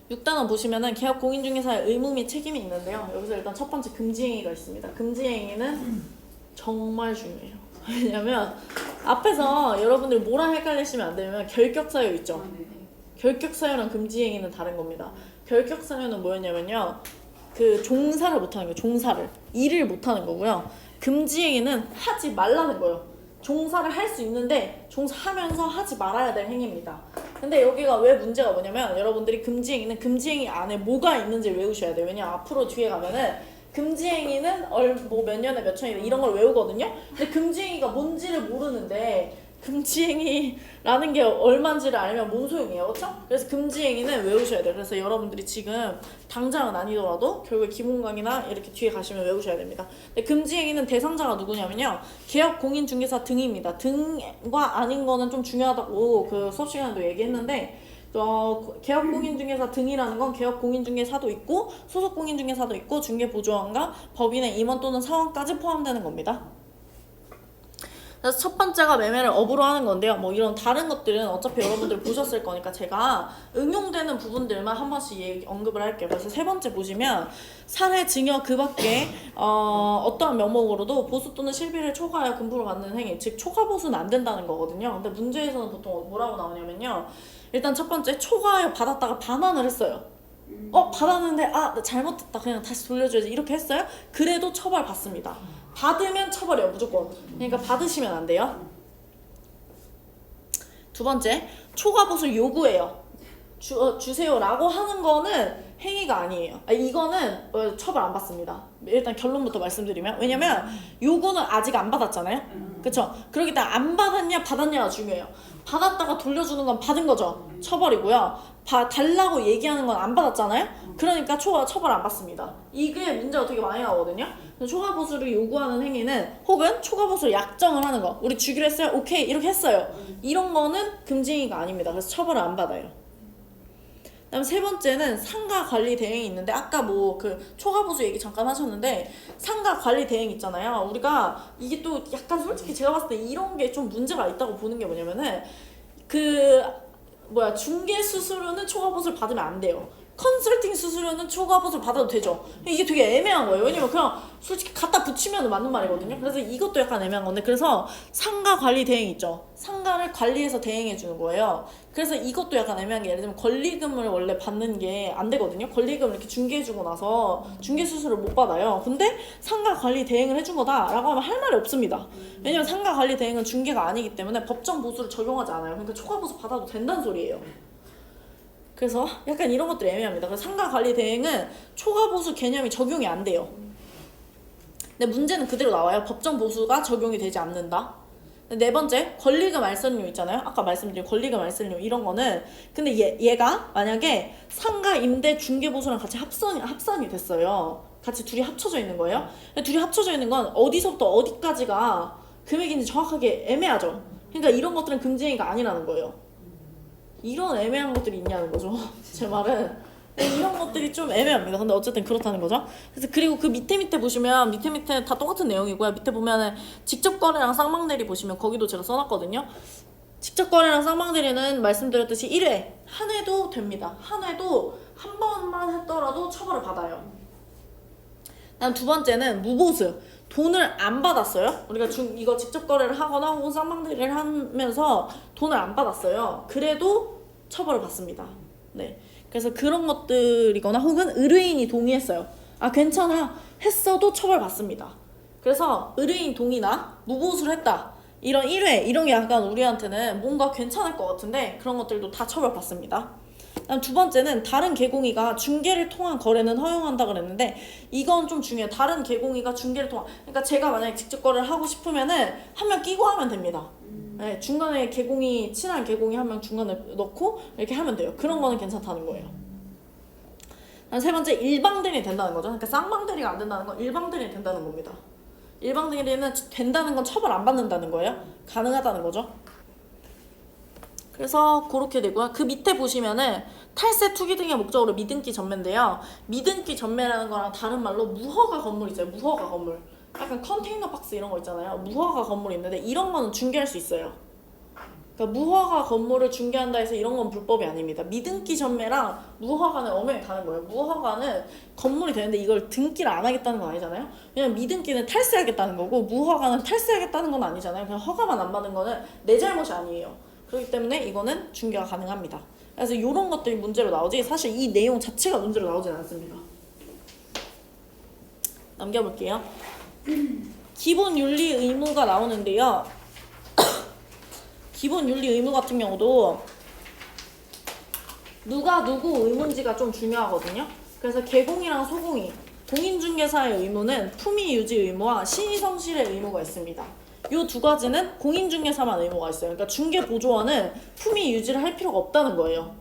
6단원 보시면은 개업 공인중개사의 의무 및 책임이 있는데요. 여기서 일단 첫 번째 금지행위가 있습니다. 금지행위는 정말 중요해요. 왜냐면 앞에서 여러분들이 뭐랑 헷갈리시면 안 되면 결격사유 있죠. 결격사유랑 금지행위는 다른 겁니다. 결격사유는 뭐였냐면요. 그 종사를 못하는 거예요. 종사를. 일을 못하는 거고요. 금지행위는 하지 말라는 거예요. 종사를 할 수 있는데 종사하면서 하지 말아야 될 행위입니다. 근데 여기가 왜 문제가 뭐냐면 여러분들이 금지행위는 금지행위 안에 뭐가 있는지 외우셔야 돼요. 왜냐면 앞으로 뒤에 가면은 금지행위는 뭐 몇 년에 몇 천이다 이런 걸 외우거든요. 근데 금지행위가 뭔지를 모르는데 금지행위라는 게 얼마인지를 알면 뭔 소용이에요, 그렇죠? 그래서 금지행위는 외우셔야 돼요. 그래서 여러분들이 지금 당장은 아니더라도 결국에 기본 강의나 이렇게 뒤에 가시면 외우셔야 됩니다. 근데 금지행위는 대상자가 누구냐면요, 개업 공인중개사 등입니다. 등과 아닌 거는 좀 중요하다고 그 수업 시간에도 얘기했는데. 개업 공인중개사 등이라는 건 개업 공인중개사도 있고 소속 공인중개사도 있고 중개보조원과 법인의 임원 또는 사원까지 포함되는 겁니다. 그래서 첫 번째가 매매를 업으로 하는 건데요. 뭐 이런 다른 것들은 어차피 여러분들 보셨을 거니까 제가 응용되는 부분들만 한 번씩 언급을 할게요. 그래서 세 번째 보시면 사례, 증여 그 밖에 어떠한 명목으로도 보수 또는 실비를 초과하여 금품을 받는 행위, 즉 초과보수는 안 된다는 거거든요. 근데 문제에서는 보통 뭐라고 나오냐면요. 일단 첫 번째 초과하여 받았다가 반환을 했어요. 받았는데 나 잘못했다 그냥 다시 돌려줘야지 이렇게 했어요? 그래도 처벌 받습니다. 받으면 처벌이에요, 무조건. 그러니까 받으시면 안 돼요. 두 번째, 초과보수를 요구해요. 주세요라고 하는 거는 행위가 아니에요. 이거는 처벌 안 받습니다. 일단 결론부터 말씀드리면, 왜냐면 요구는 아직 안 받았잖아요. 그쵸? 그렇기 때문에 안 받았냐 받았냐가 중요해요. 받았다가 돌려주는 건 받은 거죠. 처벌이고요. 달라고 얘기하는 건 안 받았잖아요. 그러니까 처벌 안 받습니다. 이게 문제가 되게 많이 나오거든요. 초과보수를 요구하는 행위는, 혹은 초과보수를 약정을 하는 거, 우리 주기로 했어요? 오케이 이렇게 했어요. 이런 거는 금지행위가 아닙니다. 그래서 처벌을 안 받아요. 그다음 세 번째는 상가 관리 대행이 있는데, 아까 뭐 그 초과보수 얘기 잠깐 하셨는데 상가 관리 대행 있잖아요. 우리가 이게 또 약간 솔직히 제가 봤을 때 이런 게 좀 문제가 있다고 보는 게 뭐냐면은 중개 수수료는 초과보수를 받으면 안 돼요. 컨설팅 수수료는 초과보수를 받아도 되죠. 이게 되게 애매한 거예요. 왜냐면 그냥 솔직히 갖다 붙이면 맞는 말이거든요. 그래서 이것도 약간 애매한 건데, 그래서 상가 관리 대행 있죠. 상가를 관리해서 대행해 주는 거예요. 그래서 이것도 약간 애매한 게, 예를 들면 권리금을 원래 받는 게 안 되거든요. 권리금을 이렇게 중개해 주고 나서 중개 수수료를 못 받아요. 근데 상가 관리 대행을 해준 거다라고 하면 할 말이 없습니다. 왜냐면 상가 관리 대행은 중개가 아니기 때문에 법정 보수를 적용하지 않아요. 그러니까 초과보수 받아도 된다는 소리예요. 그래서 약간 이런 것들이 애매합니다. 그래서 상가관리 대행은 초과보수 개념이 적용이 안 돼요. 근데 문제는 그대로 나와요. 법정 보수가 적용이 되지 않는다. 네 번째, 권리금 알선료 있잖아요. 아까 말씀드린 권리금 알선료 이런 거는, 근데 얘가 만약에 상가 임대 중개보수랑 같이 합산이 됐어요. 같이 둘이 합쳐져 있는 거예요. 둘이 합쳐져 있는 건 어디서부터 어디까지가 금액인지 정확하게 애매하죠. 그러니까 이런 것들은 금지행위가 아니라는 거예요. 이런 애매한 것들이 있냐는 거죠. 제 말은 이런 것들이 좀 애매합니다. 근데 어쨌든 그렇다는 거죠. 그래서 그리고 그 밑에 보시면 밑에 다 똑같은 내용이고요. 밑에 보면은 직접 거래랑 쌍방대리 보시면 거기도 제가 써놨거든요. 직접 거래랑 쌍방대리는 말씀드렸듯이 1회 한 회도 됩니다. 한 회도 한 번만 했더라도 처벌을 받아요. 다음 두 번째는 무보수. 돈을 안 받았어요. 우리가 이거 직접 거래를 하거나 혹은 쌍방대리를 하면서 돈을 안 받았어요. 그래도 처벌을 받습니다. 네. 그래서 그런 것들이거나 혹은 의뢰인이 동의했어요. 괜찮아 했어도 처벌 받습니다. 그래서 의뢰인 동의나 무보수를 했다, 이런 1회 이런 게 약간 우리한테는 뭔가 괜찮을 것 같은데 그런 것들도 다 처벌 받습니다. 다음 두 번째는 다른 개공이가 중개를 통한 거래는 허용한다 그랬는데, 이건 좀 중요해요. 다른 개공이가 중개를 통한, 그러니까 제가 만약에 직접 거래를 하고 싶으면은 한 명 끼고 하면 됩니다. 네, 중간에 친한 개공이 한 명 중간에 넣고 이렇게 하면 돼요. 그런 거는 괜찮다는 거예요. 다음 세 번째, 일방대리이 된다는 거죠. 그러니까 쌍방대리가 안 된다는 건 일방대리이 된다는 겁니다. 일방대리는 된다는 건 처벌 안 받는다는 거예요. 가능하다는 거죠. 그래서 그렇게 되고요. 그 밑에 보시면은 탈세, 투기 등의 목적으로 미등기 전매인데요. 미등기 전매라는 거랑 다른 말로 무허가 건물 있어요. 무허가 건물. 약간 컨테이너 박스 이런 거 있잖아요. 무허가 건물이 있는데 이런 거는 중개할 수 있어요. 그러니까 무허가 건물을 중개한다 해서 이런 건 불법이 아닙니다. 미등기 전매랑 무허가는 엄연히 다른 거예요. 무허가는 건물이 되는데 이걸 등기를 안 하겠다는 건 아니잖아요. 왜냐면 미등기는 탈세하겠다는 거고 무허가는 탈세하겠다는 건 아니잖아요. 그냥 허가만 안 받은 거는 내 잘못이 아니에요. 그렇기 때문에 이거는 중개가 가능합니다. 그래서 이런 것들이 문제로 나오지 사실 이 내용 자체가 문제로 나오진 않습니다. 넘겨볼게요. 기본 윤리 의무가 나오는데요. 기본 윤리 의무 같은 경우도 누가 누구 의무인지가 좀 중요하거든요. 그래서 개공이랑 소공이 공인중개사의 의무는 품위 유지 의무와 신의성실의 의무가 있습니다. 이 두 가지는 공인중개사만 의무가 있어요. 그러니까 중개보조원은 품위 유지를 할 필요가 없다는 거예요.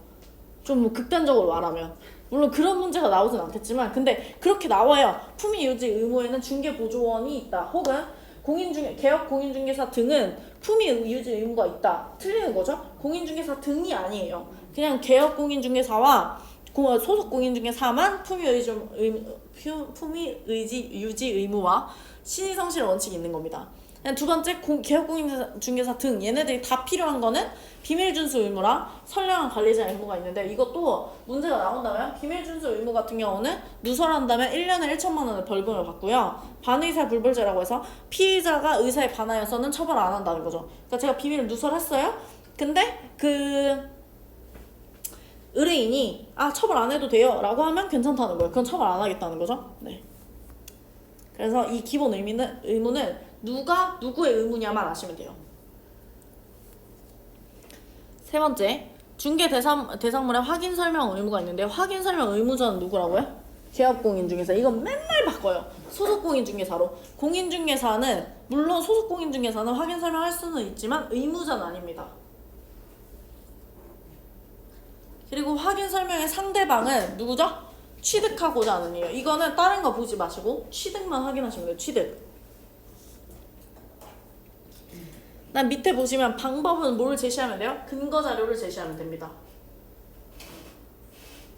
좀 극단적으로 말하면. 물론 그런 문제가 나오진 않겠지만 근데 그렇게 나와요. 품위 유지 의무에는 중개보조원이 있다. 혹은 개업 공인중개사 등은 품위 유지 의무가 있다. 틀리는 거죠. 공인중개사 등이 아니에요. 그냥 개업 공인중개사와 소속 공인중개사만 품위 유지 의무와 신의성실의 원칙이 있는 겁니다. 두 번째, 개업 공인중개사 등 얘네들이 다 필요한 거는 비밀 준수 의무랑 선량한 관리자 의무가 있는데 이것도 문제가 나온다면 비밀 준수 의무 같은 경우는 누설한다면 1년에 1천만 원의 벌금을 받고요. 반의사 불벌죄라고 해서 피의자가 의사에 반하여서는 처벌 안 한다는 거죠. 그러니까 제가 비밀을 누설했어요. 근데 그 의뢰인이 처벌 안 해도 돼요 라고 하면 괜찮다는 거예요. 그건 처벌 안 하겠다는 거죠. 네. 그래서 이 기본 의무는 누가 누구의 의무냐만 아시면 돼요. 세 번째, 중개 대상물의 확인 설명 의무가 있는데 확인 설명 의무자는 누구라고요? 개업 공인중개사. 이건 맨날 바꿔요. 소속 공인중개사로. 공인중개사는 물론 소속 공인중개사는 확인 설명할 수는 있지만 의무자는 아닙니다. 그리고 확인 설명의 상대방은 누구죠? 취득하고자 하는 이유. 이거는 다른 거 보지 마시고 취득만 확인하시면 돼요. 취득. 난 밑에 보시면 방법은 뭘 제시하면 돼요? 근거 자료를 제시하면 됩니다.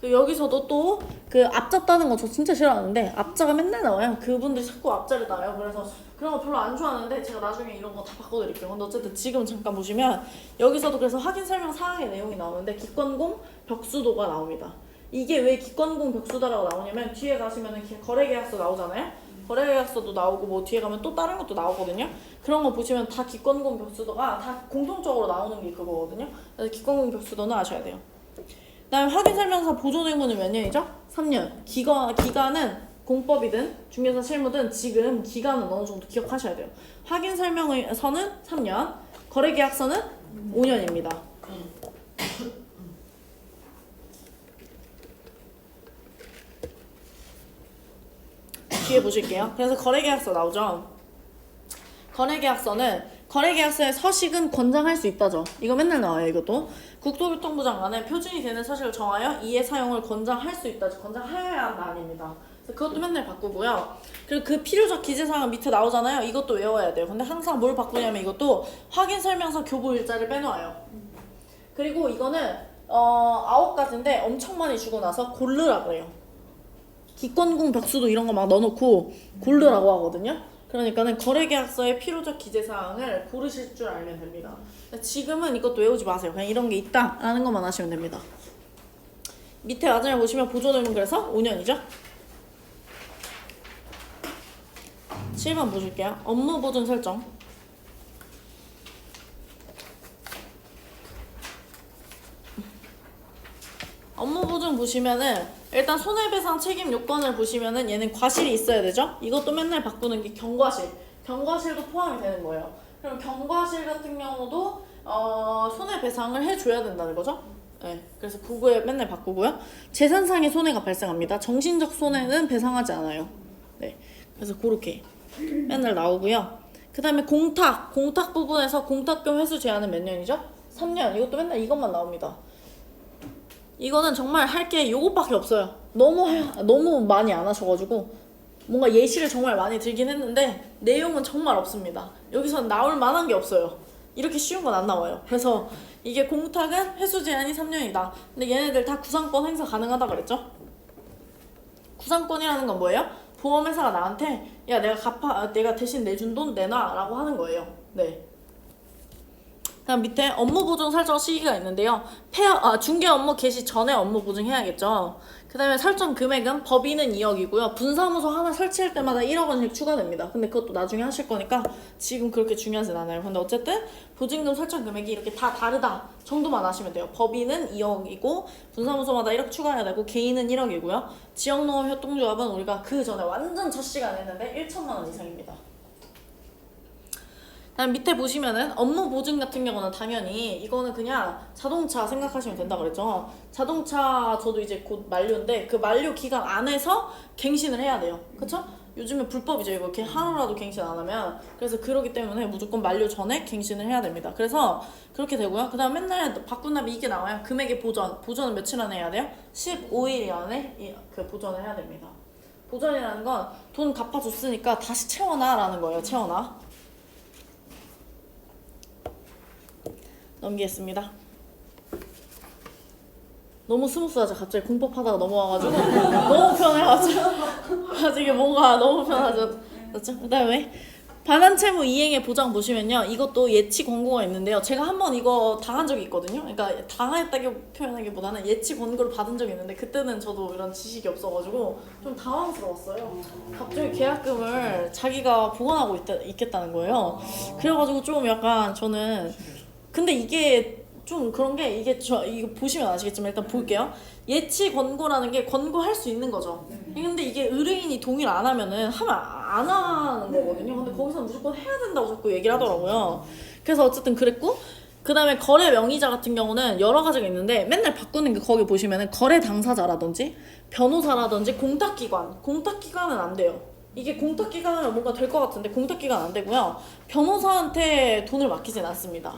여기서도 또 그 앞자 따는 거 저 진짜 싫어하는데 앞자가 맨날 나와요. 그분들이 자꾸 앞자를 따요. 그래서 그런 거 별로 안 좋아하는데 제가 나중에 이런 거 다 바꿔드릴게요. 근데 어쨌든 지금 잠깐 보시면 여기서도 그래서 확인 설명 사항의 내용이 나오는데 기권공 벽수도가 나옵니다. 이게 왜 기권공 벽수다라고 나오냐면 뒤에 가시면은 거래계약서 나오잖아요. 거래계약서도 나오고 뭐 뒤에 가면 또 다른 것도 나오거든요. 그런 거 보시면 다 기권공 벽수도가 다 공통적으로 나오는 게 그거거든요. 그래서 기권공 벽수도는 아셔야 돼요. 그다음에 확인설명서 보존 의무는 몇 년이죠? 3년. 기간은 공법이든 중개사 실무든 지금 기간은 어느 정도 기억하셔야 돼요. 확인설명서는 3년, 거래계약서는 5년입니다. 뒤에 보실게요. 그래서 거래계약서 나오죠. 거래계약서의 서식은 권장할 수 있다죠. 이거 맨날 나와요. 이것도 국토교통부 장관은 표준이 되는 서식을 정하여 이의 사용을 권장할 수 있다죠. 권장해야 한다 아닙니다. 그래서 그것도 맨날 바꾸고요. 그리고 그 필요적 기재사항은 밑에 나오잖아요. 이것도 외워야 돼요. 근데 항상 뭘 바꾸냐면 이것도 확인설명서 교부 일자를 빼놓아요. 그리고 이거는 9가지인데 엄청 많이 주고 나서 고르라 그래요. 기권공 벽수도 이런 거 막 넣어놓고 고르라고 하거든요. 그러니까는 거래계약서의 필요적 기재사항을 고르실 줄 알면 됩니다. 지금은 이것도 외우지 마세요. 그냥 이런 게 있다 라는 것만 하시면 됩니다. 밑에 마지막에 보시면 보존의무 그래서 5년이죠. 7번 보실게요. 업무보존 설정. 업무보존 보시면은 일단 손해배상 책임 요건을 보시면은 얘는 과실이 있어야 되죠? 이것도 맨날 바꾸는 게 경과실. 경과실도 포함이 되는 거예요. 그럼 경과실 같은 경우도 손해배상을 해줘야 된다는 거죠? 네. 그래서 그거에 맨날 바꾸고요. 재산상의 손해가 발생합니다. 정신적 손해는 배상하지 않아요. 네. 그래서 그렇게 맨날 나오고요. 그 다음에 공탁 부분에서 공탁금 회수 제한은 몇 년이죠? 3년. 이것도 맨날 이것만 나옵니다. 이거는 정말 할 게 요것밖에 없어요. 너무 많이 안 하셔가지고 뭔가 예시를 정말 많이 들긴 했는데 내용은 정말 없습니다. 여기서 나올 만한 게 없어요. 이렇게 쉬운 건 안 나와요. 그래서 이게 공탁은 회수 제한이 3년이다. 근데 얘네들 다 구상권 행사 가능하다 그랬죠? 구상권이라는 건 뭐예요? 보험회사가 나한테 야 내가 대신 내준 돈 내놔 라고 하는 거예요. 네. 그다음 밑에 업무 보증 설정 시기가 있는데요. 중개 업무 개시 전에 업무 보증해야겠죠. 그다음에 설정 금액은 법인은 2억이고요. 분사무소 하나 설치할 때마다 1억 원씩 추가됩니다. 근데 그것도 나중에 하실 거니까 지금 그렇게 중요하진 않아요. 근데 어쨌든 보증금 설정 금액이 이렇게 다 다르다 정도만 아시면 돼요. 법인은 2억이고 분사무소마다 1억 추가해야 되고 개인은 1억이고요. 지역농업 협동조합은 우리가 그 전에 완전 첫 시간에 했는데 1천만 원 이상입니다. 그다음 밑에 보시면은 업무 보증 같은 경우는 당연히 이거는 그냥 자동차 생각하시면 된다 그랬죠. 자동차 저도 이제 곧 만료인데 그 만료 기간 안에서 갱신을 해야 돼요. 그쵸? 요즘에 불법이죠. 이거 이렇게 하루라도 갱신 안 하면. 그래서 그러기 때문에 무조건 만료 전에 갱신을 해야 됩니다. 그래서 그렇게 되고요. 그다음 맨날 바꾼 이게 나와요. 금액의 보전은 며칠 안에 해야 돼요? 15일 안에 그 보전을 해야 됩니다. 보전이라는 건 돈 갚아줬으니까 다시 채워놔 라는 거예요. 채워놔. 넘기겠습니다. 너무 스무스하죠. 갑자기 공법하다가 넘어와가지고 너무 편해가지고 이게 뭔가 너무 편하죠. 그렇죠? 그다음에 반환채무 이행의 보장 보시면요. 이것도 예치 권고가 있는데요. 제가 한번 이거 당한 적이 있거든요. 그러니까 당했다고 표현하기보다는 예치 권고를 받은 적이 있는데 그때는 저도 이런 지식이 없어가지고 좀 당황스러웠어요. 갑자기 계약금을 자기가 보관하고 있겠다는 거예요. 그래가지고 좀 약간 저는 근데 이게 좀 그런 게 이거 보시면 아시겠지만 일단 볼게요. 예치 권고라는 게 권고할 수 있는 거죠. 근데 이게 의뢰인이 동의를 안 하면은 하면 안 하는 거거든요. 근데 거기서 무조건 해야 된다고 자꾸 얘기를 하더라고요. 그래서 어쨌든 그랬고 그 다음에 거래 명의자 같은 경우는 여러 가지가 있는데 맨날 바꾸는 게 거기 보시면은 거래 당사자라든지 변호사라든지 공탁기관은 안 돼요. 이게 공탁기관은 뭔가 될 것 같은데 공탁기관 안 되고요. 변호사한테 돈을 맡기진 않습니다.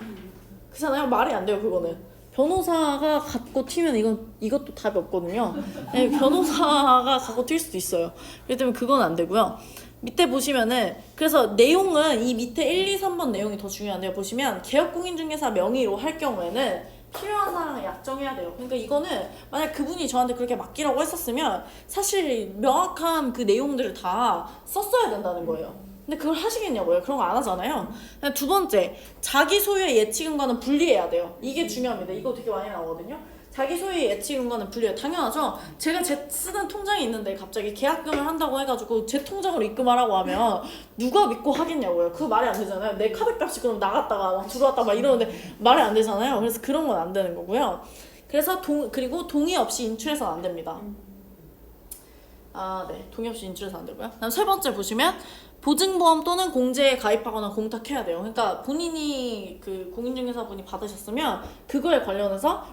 그렇잖아요. 말이 안 돼요. 그거는 변호사가 갖고 튀면 이것도 답이 없거든요. 네, 변호사가 갖고 튈 수도 있어요. 그렇기 때문에 그건 안 되고요. 밑에 보시면은 그래서 내용은 이 밑에 1, 2, 3번 내용이 더 중요한데요. 보시면 개업공인중개사 명의로 할 경우에는 필요한 사항을 약정해야 돼요. 그러니까 이거는 만약 그분이 저한테 그렇게 맡기라고 했었으면 사실 명확한 그 내용들을 다 썼어야 된다는 거예요. 근데 그걸 하시겠냐고요? 그런 거 안 하잖아요. 두 번째, 자기 소유의 예치금과는 분리해야 돼요. 이게 중요합니다. 이거 되게 많이 나오거든요. 자기 소유의 예치금과는 분리해요. 당연하죠. 제가 제 쓰던 통장이 있는데 갑자기 계약금을 한다고 해가지고 제 통장으로 입금하라고 하면 누가 믿고 하겠냐고요. 그거 말이 안 되잖아요. 내 카드값이 그럼 나갔다가 막 들어왔다가 막 이러는데 말이 안 되잖아요. 그래서 그런 건 안 되는 거고요. 그래서 그리고 동의 없이 인출해서는 안 됩니다. 네. 동의 없이 인출해서 안 되고요. 다음 세 번째 보시면 보증보험 또는 공제에 가입하거나 공탁해야 돼요. 그러니까 본인이 그 공인중개사분이 받으셨으면 그거에 관련해서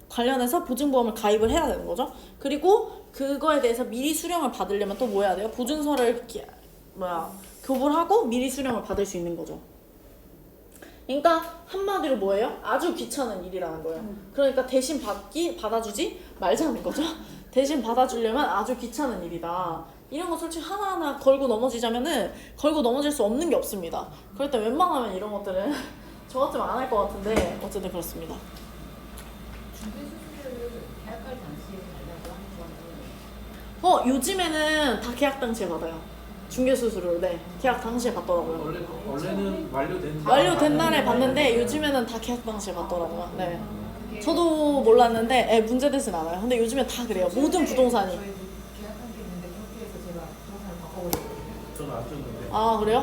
관련해서 보증보험을 가입을 해야 되는 거죠. 그리고 그거에 대해서 미리 수령을 받으려면 또 뭐 해야 돼요? 보증서를 교부를 하고 미리 수령을 받을 수 있는 거죠. 그러니까 한마디로 뭐예요? 아주 귀찮은 일이라는 거예요. 그러니까 대신 받아주지 말자는 거죠. 대신 받아주려면 아주 귀찮은 일이다. 이런 거 솔직히 하나하나 걸고 넘어지자면은 걸고 넘어질 수 없는 게 없습니다. 그럴 때 웬만하면 이런 것들은 저 같으면 안 할 것 같은데 어쨌든 그렇습니다. 중개수수료를 계약할 당시에 달라고 하는 거는 요즘에는 다 계약 당시에 받아요. 중개수수료 계약 당시에 받더라고요. 원래는 완료된 날에 받는데 요즘에는 다 계약 당시에 받더라고요. 네. 저도 몰랐는데 문제되진 않아요. 근데 요즘에 다 그래요. 모든 부동산이. 계약한 게 있는데 그렇게 해서 제가 부동산을 바꿔버렸거든요. 저는 안 줬는데. 아 그래요?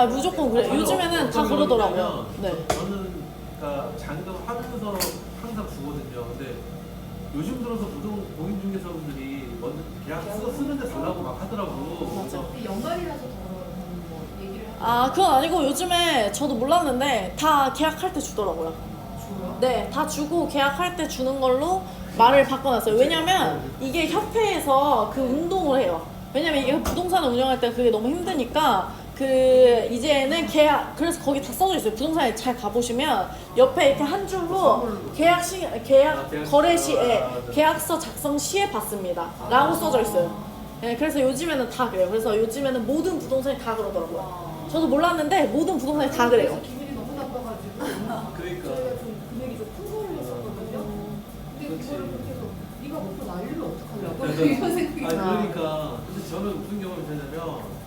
무조건 그래. 요즘에는 다 그러더라고요. 네. 저는 그러니까 잔금 하면서 항상 주거든요. 근데 요즘 들어서 공인중개사분들이 먼저 계약 쓰는데 달라고 막 하더라고. 맞아. 근데 연말이라서 뭐 얘기를 하고 그건 아니고 요즘에 저도 몰랐는데 다 계약할 때 주더라고요. 주고요. 네, 다 주고 계약할 때 주는 걸로 말을 바꿔놨어요. 왜냐면 이게 협회에서 그 운동을 해요. 왜냐면 이게 부동산을 운영할 때 그게 너무 힘드니까 이제는 계약, 그래서 거기 다 써져 있어요. 부동산에 잘 가보시면 옆에 이렇게 한 줄로 계약 거래 시에 계약서 작성 시에 받습니다 라고 써져 있어요. 네, 그래서 요즘에는 다 그래요. 그래서 요즘에는 모든 부동산이 다 그러더라고요. 저도 몰랐는데 모든 부동산이 다 그래요. 그래서 기분이 너무 나빠가지고 그러니까. 저희가 좀 금액이 좀 큰 거를 했었거든요. 근데 그거를 그렇게 해서 네가 먹고 날리면 어떡하려고 이런 생각이 그러니까. 근데 저는 무슨 경험이 되냐면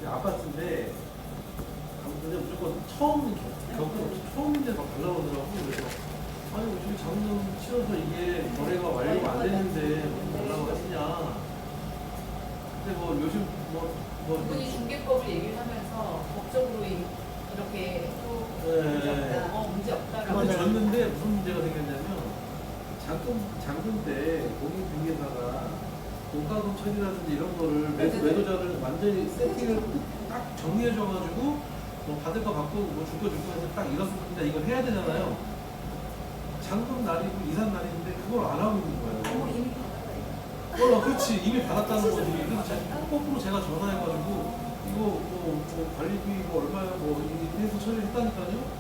아파트인데 근데 무조건 처음 처음인데 막 달라오더라고. 그래서 아니 어떻게 장금 치러서 이게 거래가 완료가 안 되는데 무슨 달라고 하시냐. 근데 뭐 요즘 그분이 중개법을 얘기를 하면서 법적으로 이렇게 해도 문제 없다라고. 근데 줬는데 무슨 문제가 생겼냐면 잠금 때 공인중개사가 공과금 처리라든지 이런 거를 매도자를 완전히 세팅을 딱 정리해줘가지고 뭐 받을 거 받고 뭐 줄 거 해서 딱 이렇습니다. 이걸 해야 되잖아요. 잠금 날이고 이산 날인데 그걸 안 하고 있는 거예요. 이미 받았다. 그렇지. 이미 받았다는 거지. 그래서 거꾸로 제가 전화해가지고 이거 뭐 관리비 뭐 얼마야 뭐 이래서 처리를 했다니까요.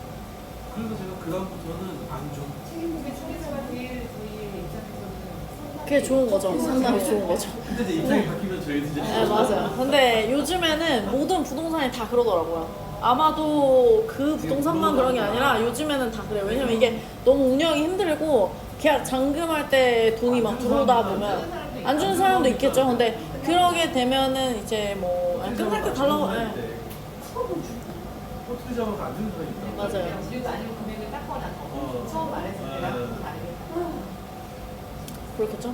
그래서 제가 그 다음부터는 안 줘. 책임국의 중개사가 제일 저희 입장에서는 그게 좋은 거죠. 상당히 좋은 거죠. 근데 이제 입장이 바뀌면 저희도 이제 네, 맞아요. 근데 요즘에는 모든 부동산이 다 그러더라고요. 아마도 그 부동산만 그런 게 아니라 요즘에는 다 그래요. 왜냐면 이게 너무 운영이 힘들고 계약 잔금할 때 돈이 막 들어오다 보면 안 주는 사람도 있겠죠. 근데 그러게 되면은 이제 뭐 끝날 때 달라고. 네. 어떻게 잡아서 안 주는 사람이 있다. 맞아요. 우리도 아니면 금액을 닦거나 처음 말했을 때랑 다르겠다. 그렇겠죠.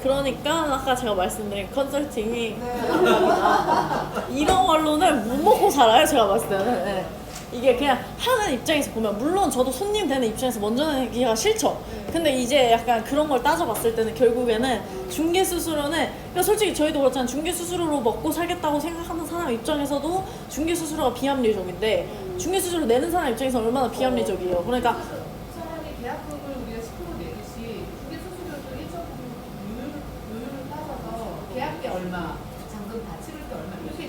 그러니까 아까 제가 말씀드린 컨설팅이 가장 이런 걸로는 못 먹고 살아요. 제가 봤을 때는. 네. 이게 그냥 하는 입장에서 보면 물론 저도 손님 되는 입장에서 먼저 내기가 싫죠. 근데 이제 약간 그런 걸 따져봤을 때는 결국에는 중개 수수료는 그러니까 솔직히 저희도 그렇잖아요. 중개 수수료로 먹고 살겠다고 생각하는 사람 입장에서도 중개 수수료가 비합리적인데 중개 수수료 내는 사람 입장에서 얼마나 비합리적이에요. 그러니까 차라리 계약금을 우리가 10% 내듯이 중개 수수료도 일정 요율을 따져서 계약 때 얼마, 잔금 다 치를 때 얼마 이렇게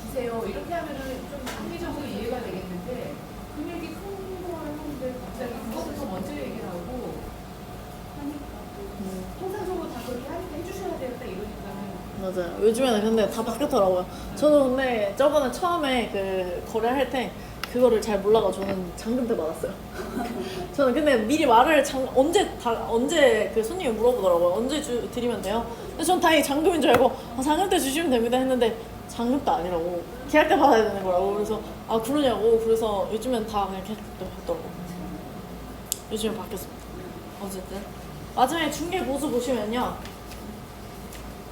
주세요. 이렇게 하면은 좀 합리적으로 이해가 되겠는데 금액이 큰 걸 하는데 갑자기 그것부터 먼저 얘기를 하고 통상적으로 다 그렇게 하니까 해주셔야 되겠다 이러니까는 맞아요. 요즘에는 근데 다 바뀌었더라고요. 저도 근데 저번에 처음에 그 거래할 때 그거를 잘 몰라가지고 저는 잔금 때 받았어요. 저는 근데 미리 말을 언제 그 손님이 물어보더라고요. 언제 드리면 돼요? 근데 전 다행히 잔금인 줄 알고 잔금 때 주시면 됩니다 했는데 잔금도 아니라고 계약 때 받아야 되는 거라고. 그래서 아 그러냐고. 그래서 요즘엔 다 그냥 계약 때 받더라고요. 요즘엔 바뀌었습니다. 어쨌든 마지막에 중개 보수 보시면요.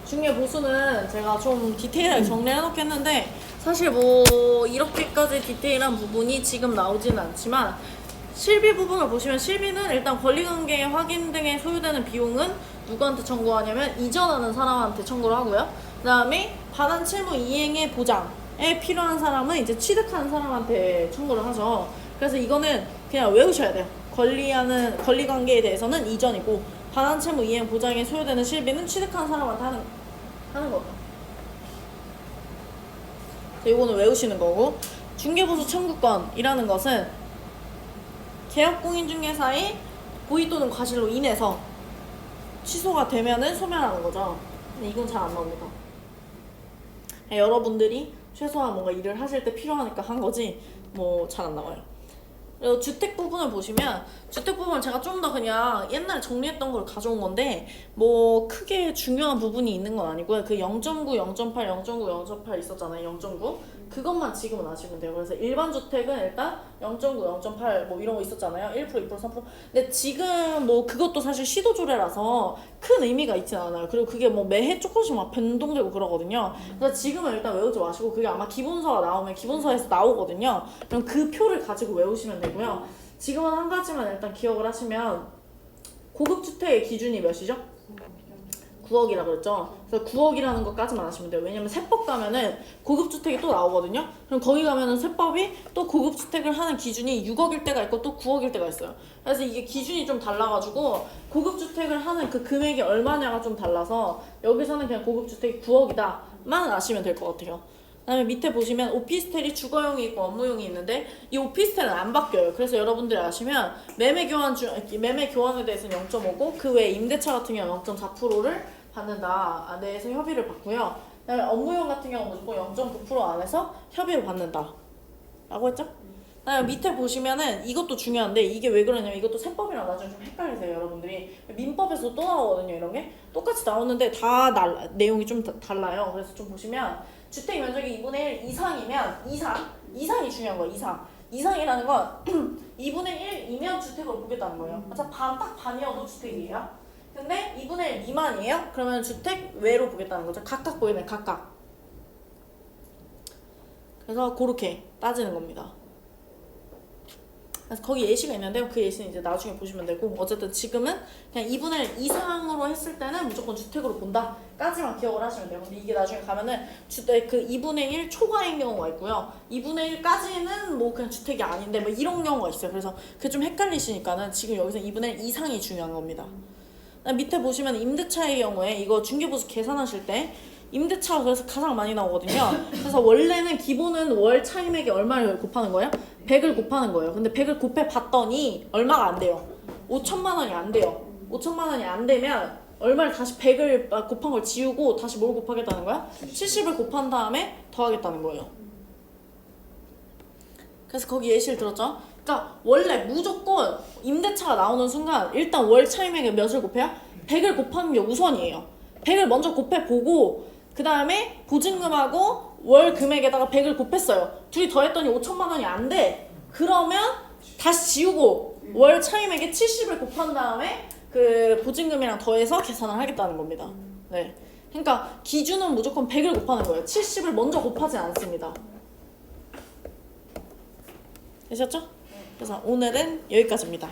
중개 보수는 제가 좀 디테일하게 정리해 놓겠는데 사실 뭐 이렇게까지 디테일한 부분이 지금 나오지는 않지만 실비 부분을 보시면 실비는 일단 권리관계 확인 등에 소요되는 비용은 누구한테 청구하냐면 이전하는 사람한테 청구를 하고요. 그 다음에 반환 채무 이행의 보장에 필요한 사람은 이제 취득하는 사람한테 청구를 하죠. 그래서 이거는 그냥 외우셔야 돼요. 권리관계에 대해서는 이전이고 반환 채무 이행 보장에 소요되는 실비는 취득하는 사람한테 하는 거죠. 이거는 외우시는 거고 중개보수 청구권이라는 것은 계약공인중개사의 고의 또는 과실로 인해서 취소가 되면은 소멸하는 거죠. 근데 이건 잘 안 나옵니다. 여러분들이 최소한 뭔가 일을 하실 때 필요하니까 한 거지 뭐 잘 안 나와요. 그리고 주택 부분을 보시면 주택 부분을 제가 좀 더 그냥 옛날에 정리했던 걸 가져온 건데 뭐 크게 중요한 부분이 있는 건 아니고요. 그 0.9, 0.8, 0.9, 0.8 있었잖아요. 0.9 그것만 지금은 아시면 돼요. 그래서 일반 주택은 일단 0.9, 0.8 뭐 이런 거 있었잖아요. 1%, 2%, 3%. 근데 지금 뭐 그것도 사실 시도 조례라서 큰 의미가 있진 않아요. 그리고 그게 뭐 매해 조금씩 막 변동되고 그러거든요. 그래서 지금은 일단 외우지 마시고 그게 아마 기본서가 나오면 기본서에서 나오거든요. 그럼 그 표를 가지고 외우시면 되고요. 지금은 한 가지만 일단 기억을 하시면 고급 주택의 기준이 몇이죠? 9억이라 그랬죠. 그래서 9억이라는 것까지만 아시면 돼요. 왜냐면 세법 가면은 고급 주택이 또 나오거든요. 그럼 거기 가면은 세법이 또 고급 주택을 하는 기준이 6억일 때가 있고 또 9억일 때가 있어요. 그래서 이게 기준이 좀 달라가지고 고급 주택을 하는 그 금액이 얼마냐가 좀 달라서 여기서는 그냥 고급 주택이 9억이다만 아시면 될 것 같아요. 그다음에 밑에 보시면 오피스텔이 주거용이 있고 업무용이 있는데 이 오피스텔은 안 바뀌어요. 그래서 여러분들이 아시면 매매 교환에 대해서는 0.5고 그 외에 임대차 같은 경우 0.4%를 받는다. 내에서 협의를 받고요. 그다음에 업무용 같은 경우 무조건 0.9% 안에서 협의를 받는다. 라고 했죠? 그다음에 밑에 보시면은 이것도 중요한데 이게 왜 그러냐면 이것도 세법이랑 나중에 좀 헷갈리세요 여러분들이. 민법에서 또 나오거든요. 이런 게 똑같이 나오는데 다 내용이 좀 달라요. 그래서 좀 보시면 주택 면적이 2분의 1 이상이면 이상이 중요한 거예요. 이상이라는 건 2분의 1이면 주택으로 보겠다는 거예요. 자, 딱 반이어도 주택이에요. 근데 2분의 1 미만이에요? 그러면 주택 외로 보겠다는 거죠. 각각 보이네, 각각. 그래서 그렇게 따지는 겁니다. 그래서 거기 예시가 있는데요. 그 예시는 이제 나중에 보시면 되고, 어쨌든 지금은 그냥 2분의 1 이상으로 했을 때는 무조건 주택으로 본다 까지만 기억을 하시면 돼요. 근데 이게 나중에 가면은 주택 그 2분의 1 초과인 경우가 있고요. 2분의 1까지는 뭐 그냥 주택이 아닌데 뭐 이런 경우가 있어요. 그래서 그게 좀 헷갈리시니까는 지금 여기서 2분의 1 이상이 중요한 겁니다. 밑에 보시면 임대차의 경우에 이거 중개보수 계산하실 때 임대차가 그래서 가장 많이 나오거든요. 그래서 원래는 기본은 월 차임액이 얼마를 곱하는 거예요? 100을 곱하는 거예요. 근데 100을 곱해 봤더니 얼마가 안 돼요. 5천만 원이 안 돼요. 5천만 원이 안 되면 얼마를 다시 100을 곱한 걸 지우고 다시 뭘 곱하겠다는 거야? 70을 곱한 다음에 더하겠다는 거예요. 그래서 거기 예시를 들었죠? 그러니까 원래 무조건 임대차가 나오는 순간 일단 월 차임액에 몇을 곱해요? 100을 곱하는 게 우선이에요. 100을 먼저 곱해보고 그 다음에 보증금하고 월 금액에다가 100을 곱했어요. 둘이 더했더니 5천만 원이 안 돼. 그러면 다시 지우고 월 차임액에 70을 곱한 다음에 그 보증금이랑 더해서 계산을 하겠다는 겁니다. 네. 그러니까 기준은 무조건 100을 곱하는 거예요. 70을 먼저 곱하지 않습니다. 되셨죠? 그래서 오늘은 여기까지입니다.